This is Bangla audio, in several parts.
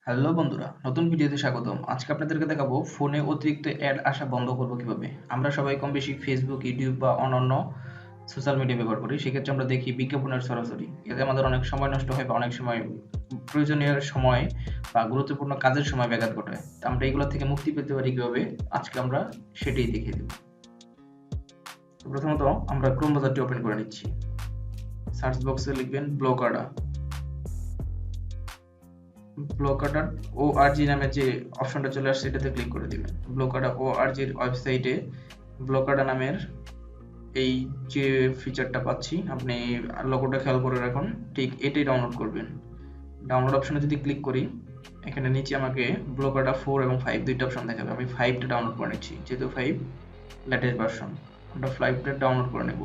হ্যালো বন্ধুরা, নতুন ভিডিওতে স্বাগতম। আজকে আপনাদেরকে দেখাবো ফোনে অতিরিক্ত অ্যাড আসা বন্ধ করব কিভাবে। আমরা সবাই কম বেশি ফেসবুক, ইউটিউব বা অন্যান্য সোশ্যাল মিডিয়া ব্যবহার করি। সেক্ষেত্রে আমরা দেখি বিজ্ঞাপনের সরাসরি। এতে আমাদের অনেক সময় নষ্ট হয় বা অনেক সময় প্রয়োজনীয় সময় বা গুরুত্বপূর্ণ কাজের সময় ব্যাঘাত ঘটায়। তো আমরা এগুলো থেকে মুক্তি পেতে পারি কিভাবে, আজকে আমরা সেটাই দেখিয়ে দেব। প্রথমত আমরা ক্রোম ব্রাউজারটি ওপেন করে নিচ্ছি। সার্চ বক্সে লিখবেন blockader.org নামে যে অপশনটা চলে আসছে এটাতে ক্লিক করে দিবেন। blockader.org এর ওয়েবসাইটে blockader নামের এই যে ফিচারটা পাচ্ছি, আপনি লোগোটা খেয়াল করে রাখুন, ঠিক এটাই ডাউনলোড করবেন। ডাউনলোড অপশনে যদি ক্লিক করি, এখানে নিচে আমাকে blockader 4 এবং 5 দুইটা অপশন দেখাবে। আমি 5টা ডাউনলোড করে নিচ্ছি, যেহেতু 5 লেটেস্ট ভার্সন। আমরা 5টা ডাউনলোড করে নেব।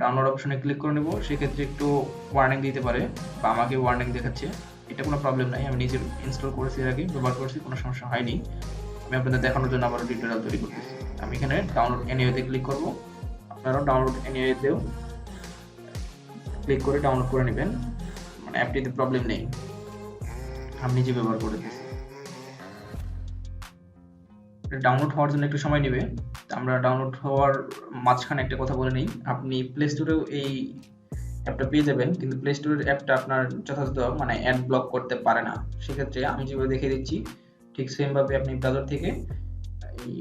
ডাউনলোড অপশনে ক্লিক করে নেব। সেক্ষেত্রে একটু ওয়ার্নিং দিতে পারে বা আমাকে ওয়ার্নিং দেখাচ্ছে, এটা কোনো প্রবলেম নাই। আমি নিজে ইনস্টল করেছি, এর আগে ব্যবহার করেছি, কোনো সমস্যা হয়নি। আমি আপনাদের দেখানোর জন্য আবার টিউটোরিয়াল তৈরি করতেছি। আমি এখানে ডাউনলোড এনিওয়েতে ক্লিক করব। আপনারাও ডাউনলোড এনিওয়েতেও ক্লিক করে ডাউনলোড করে নেবেন, মানে অ্যাপটিতে প্রবলেম নেই, আমি নিজে ব্যবহার করতেছি। ডাউনলোড হওয়ার জন্য একটু সময় নেবে। আমরা ডাউনলোড হওয়ার মাঝখানে একটা কথা বলে নিই, আপনি প্লে স্টোরেও এই অ্যাপটা পেয়ে যাবেন, কিন্তু প্লে স্টোরের অ্যাপটা আপনার যথাযথ মানে অ্যাড ব্লক করতে পারে না। সেক্ষেত্রে আমি যেভাবে দেখিয়ে দিচ্ছি ঠিক সেম ভাবে আপনি ব্রাউজার থেকে এই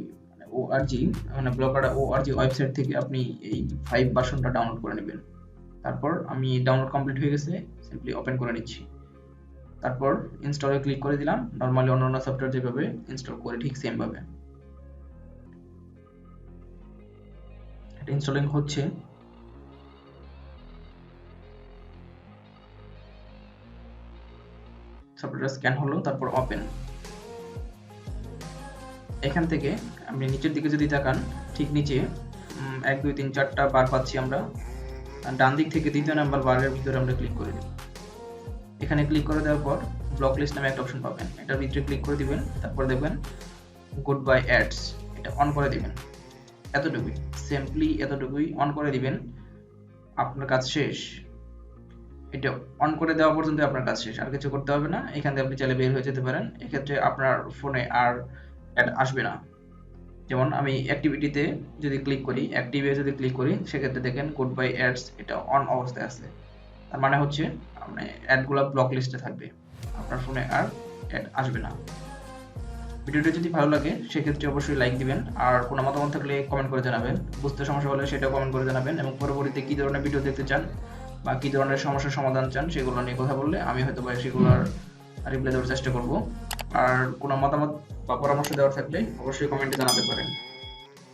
ওআরজি মানে ব্লকার ওআরজি ওয়েবসাইট থেকে আপনি এই 5 ভার্সনটা ডাউনলোড করে নেবেন। তারপর আমি ডাউনলোড কমপ্লিট হয়ে গেছে, সিম্পলি ওপেন করে নিচ্ছি। তারপর ইনস্টলে ক্লিক করে দিলাম। নরমালি অন্যান্য সফটওয়্যার যেভাবে ইনস্টল করে ঠিক সেম ভাবে এটা ইনস্টলিং হচ্ছে। সফটওয়্যার স্ক্যান হলো, তারপর ওপেন। এখান থেকে আপনি নিচের দিকে যদি তাকান, ঠিক নিচে 1 2 3 4টা বার পাচ্ছি আমরা। ডান দিক থেকে দ্বিতীয় নাম্বার বারের ভিতরে আমরা ক্লিক করে দেব। এখানে ক্লিক করে দেওয়ার পর ব্লক লিস্ট নামে একটা অপশন পাবেন, এটার ভিতরে ক্লিক করে দিবেন। তারপর দেখবেন গুড বাই অ্যাডস, এটা অন করে দিবেন। এতটুকুই, সিম্পলি এতটুকুই অন করে দিবেন, আপনার কাজ শেষ। এটা অন করে দেওয়া পর্যন্ত আপনার কাজ শেষ, আর কিছু করতে হবে না। এখান থেকে আপনি চাইলে বের হয়ে যেতে পারেন। এক্ষেত্রে আপনার ফোনে আর অ্যাড আসবে না। যেমন আমি অ্যাক্টিভিটিতে যদি ক্লিক করি, অ্যাক্টিভে যদি ক্লিক করি, সেক্ষেত্রে দেখেন গুড বাই অ্যাডস এটা অন অবস্থায় আছে। তার মানে হচ্ছে মানে অ্যাডগুলো ব্লক লিস্টে থাকবে, আপনার ফোনে আর অ্যাড আসবে না। ভিডিওটি যদি ভালো লাগে সেক্ষেত্রে অবশ্যই লাইক দিবেন, আর কোনো মতামত থাকলে কমেন্ট করে জানাবেন। বুঝতে সমস্যা হলে সেটাও কমেন্ট করে জানাবেন, এবং পরবর্তীতে কী ধরনের ভিডিও দেখতে চান বা কী ধরনের সমস্যার সমাধান চান সেগুলো নিয়ে কথা বললে আমি হয়তো বা সেগুলোর রিপ্লাই দেওয়ার চেষ্টা করব। আর কোনো মতামত বা পরামর্শ দেওয়ার থাকলে অবশ্যই কমেন্টে জানাতে পারেন।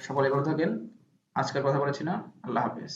সকলে ভালো থাকেন। আজকের কথা বলেছি না, আল্লাহ হাফেজ।